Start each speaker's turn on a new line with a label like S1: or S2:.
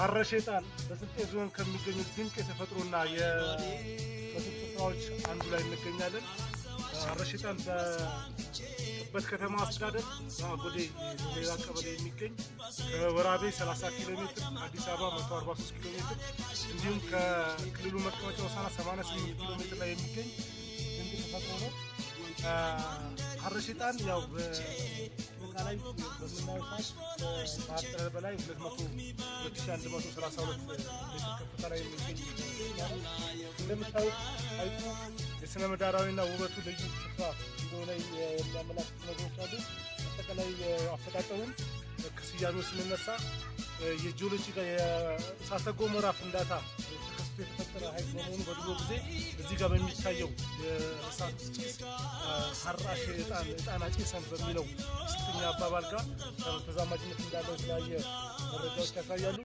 S1: ሀረሸጣን በስልጤ ዞን ከሚገኙ ድንቅ የተፈጥሮና የመስህብ ስፍራዎች አንዱ ላይ እንገኛለን። ሀረሸጣን በበት ከተማ አስተዳደር በአጎዴ ሌላ ቀበሌ የሚገኝ ከወራቤ 30 ኪሎ ሜትር፣ አዲስ አበባ 143 ኪሎ ሜትር እንዲሁም ከክልሉ መቀመጫ ሆሳዕና 88 ኪሎ ሜትር ላይ የሚገኝ ድንቅ ተፈጥሮ ነው። ሀረሸጣን ያው በአጠቃላይ በምናየው ሰዓት ባህር በላይ 2132 ሜትር ከፍታ ላይ የሚገኝ እንደምታዩት ሐይቁ የስነ ምህዳራዊና ውበቱ ልዩ ስፍራ እንደሆነ የሚያመላክቱ ነገሮች አሉ። አጠቃላይ አፈጣጠሩም ከስያሜው ስንነሳ የጂኦሎጂ ጋር የእሳተ ገሞራ ፍንዳታ ተከስቶ የተፈጠረ ሐይቅ በመሆኑ በድሮ ጊዜ እዚህ ጋር በሚታየው የእሳት ጭስ ሀረሸጣን ዕጣን አጨሰን በሚለው ስልጥኛ አባባል ጋር ተዛማጅነት እንዳለው የተለያየ መረጃዎች ያሳያሉ።